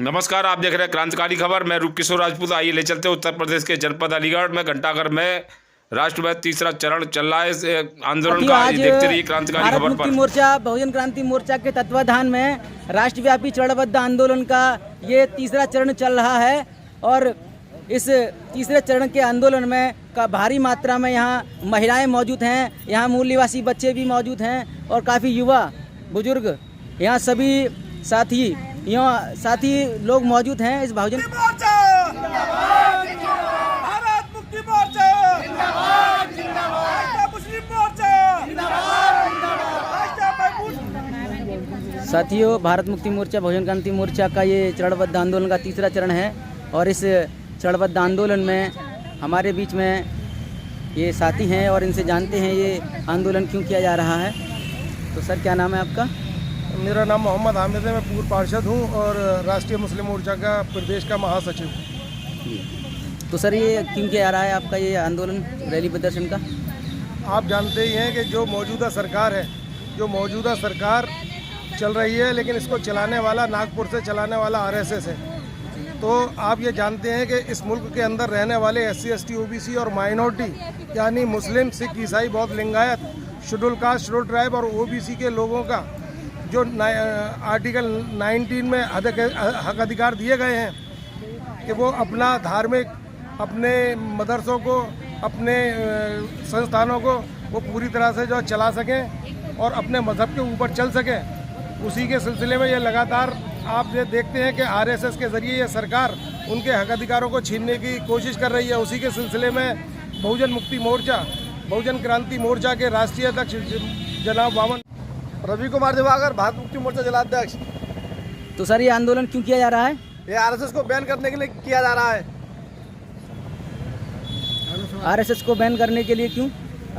नमस्कार, आप देख रहे हैं क्रांतिकारी खबर। मैं रूपकिशोर राजपूत। आइए ले चलते हैं उत्तर प्रदेश के जनपद अलीगढ़ में घंटाघर में राष्ट्रव्यापी तीसरा चरण चल रहा है इस आंदोलन का। देखते रहिए क्रांतिकारी खबर पर। भारत मुक्ति मोर्चा बहुजन क्रांति मोर्चा के तत्वाधान में राष्ट्रव्यापी चरणबद्ध आंदोलन का ये तीसरा चरण चल रहा है और इस तीसरे चरण के आंदोलन में का भारी मात्रा में यहाँ महिलाएं मौजूद हैं, यहाँ मूल निवासी बच्चे भी मौजूद हैं और काफ़ी युवा बुजुर्ग यहाँ सभी साथी लोग मौजूद हैं। इस बहुजन भारत मुक्ति मोर्चा मुस्लिम मोर्चा साथियों, भारत मुक्ति मोर्चा बहुजन क्रांति मोर्चा का ये चरणबद्ध आंदोलन का तीसरा चरण है और इस चरणबद्ध आंदोलन में हमारे बीच में ये साथी हैं और इनसे जानते हैं ये आंदोलन क्यों किया जा रहा है। तो सर, क्या नाम है आपका? मेरा नाम मोहम्मद हामिद है। मैं पूर्व पार्षद हूँ और राष्ट्रीय मुस्लिम मोर्चा का प्रदेश का महासचिव हूँ। तो सर, ये क्यों किया जा रहा है आपका ये आंदोलन, रैली प्रदर्शन का? आप जानते ही हैं कि जो मौजूदा सरकार चल रही है, लेकिन इसको चलाने वाला नागपुर से चलाने वाला आरएसएस है। तो आप ये जानते हैं कि इस मुल्क के अंदर रहने वाले SC ST OBC और माइनॉरिटी यानी मुस्लिम, सिख, ईसाई, बौद्ध, Lingayat, schedule caste, schedule tribe और OBC के लोगों का जो आर्टिकल 19 में हक अधिकार दिए गए हैं कि वो अपना धार्मिक, अपने मदरसों को, अपने संस्थानों को वो पूरी तरह से जो चला सकें और अपने मज़हब के ऊपर चल सकें, उसी के सिलसिले में ये लगातार आप ये देखते हैं कि RSS के ज़रिए ये सरकार उनके हक अधिकारों को छीनने की कोशिश कर रही है। उसी के सिलसिले में बहुजन मुक्ति मोर्चा, बहुजन क्रांति मोर्चा के राष्ट्रीय अध्यक्ष जनाब वामन रवि कुमार दिवाकर, भारत मुक्ति मोर्चा जिलाध्यक्ष। तो सर, ये आंदोलन क्यों किया जा रहा है? ये RSS को बैन करने के लिए किया जा रहा है। RSS को बैन करने के लिए क्यों?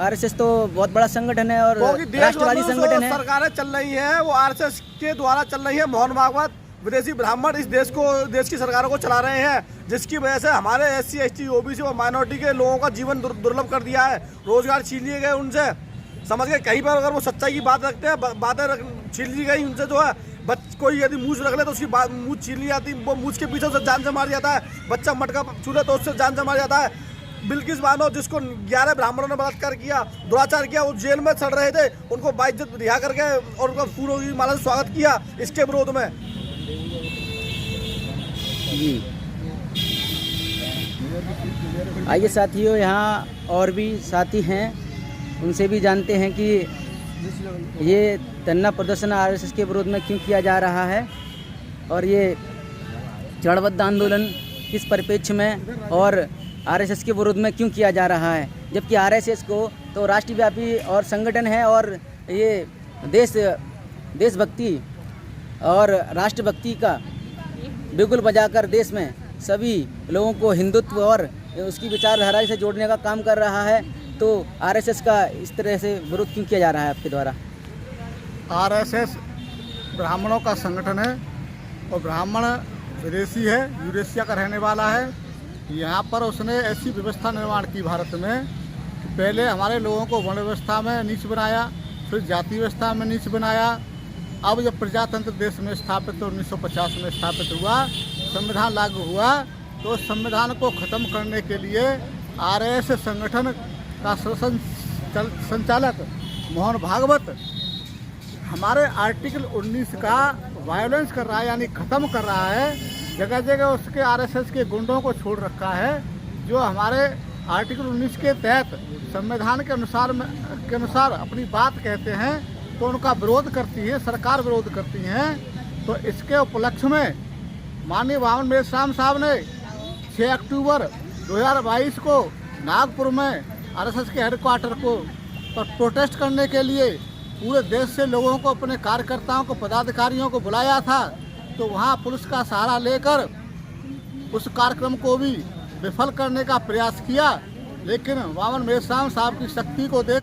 RSS तो बहुत बड़ा संगठन है और राष्ट्रवादी संगठन है। सरकारें चल रही हैं वो RSS के द्वारा चल रही है। मोहन भागवत, विदेशी ब्राह्मण इस देश की सरकारों को चला रहे हैं, जिसकी वजह से हमारे SC ST OBC और माइनॉरिटी के लोगों का जीवन दुर्लभ कर दिया है। रोजगार छीन लिए गए उनसे, समझ के कहीं पर अगर वो सच्चाई की बात रखते हैं, बातें छीन ली गई उनसे। जो है कोई यदि मूछ रख ले तो उसकी मूछ छीन ली जाती, वो मूछ के पीछे से जान से मार जाता है। बच्चा मटका छू ले तो उससे जान से मार जाता है। बिल्किस बानो, जिसको 11 ब्राह्मणों ने बलात्कार किया, दुराचार किया, वो जेल में सड़ रहे थे, उनको बाइज्जत रिहा करके और उनका फूलों की माला से स्वागत किया इसके विरोध में। जी आइए साथियों, यहाँ और भी साथी हैं, उनसे भी जानते हैं कि ये धरना प्रदर्शन RSS के विरोध में क्यों किया जा रहा है और ये चरणबद्ध आंदोलन किस परिप्रेक्ष्य में और RSS के विरोध में क्यों किया जा रहा है। जबकि RSS को तो राष्ट्रव्यापी और संगठन है और ये देशभक्ति और राष्ट्रभक्ति का बिगुल बजाकर देश में सभी लोगों को हिंदुत्व और उसकी विचारधारा से जोड़ने का काम कर रहा है। तो RSS का इस तरह से विरोध क्यों किया जा रहा है आपके द्वारा? RSS ब्राह्मणों का संगठन है और ब्राह्मण विदेशी है, यूरेशिया का रहने वाला है। यहाँ पर उसने ऐसी व्यवस्था निर्माण की भारत में, पहले हमारे लोगों को वर्ण व्यवस्था में नीच बनाया, फिर जाति व्यवस्था में नीच बनाया। अब जब प्रजातंत्र देश में स्थापित 1950 में स्थापित हुआ, संविधान लागू हुआ, तो संविधान को ख़त्म करने के लिए RSS संगठन का संचालक मोहन भागवत हमारे आर्टिकल 19 का वायोलेंस कर रहा है, यानी ख़त्म कर रहा है। जगह जगह उसके RSS के गुंडों को छोड़ रखा है, जो हमारे आर्टिकल 19 के तहत संविधान के अनुसार अपनी बात कहते हैं, तो उनका विरोध करती है, सरकार विरोध करती है। तो इसके उपलक्ष्य में माननीय वामन मेश्राम साहब ने 6 अक्टूबर 2022 को नागपुर में RSS के हेडक्वार्टर को पर प्रोटेस्ट करने के लिए पूरे देश से लोगों को, अपने कार्यकर्ताओं को, पदाधिकारियों को बुलाया था। तो वहाँ पुलिस का सहारा लेकर उस कार्यक्रम को भी विफल करने का प्रयास किया, लेकिन वामन मेश्राम साहब की शक्ति को देख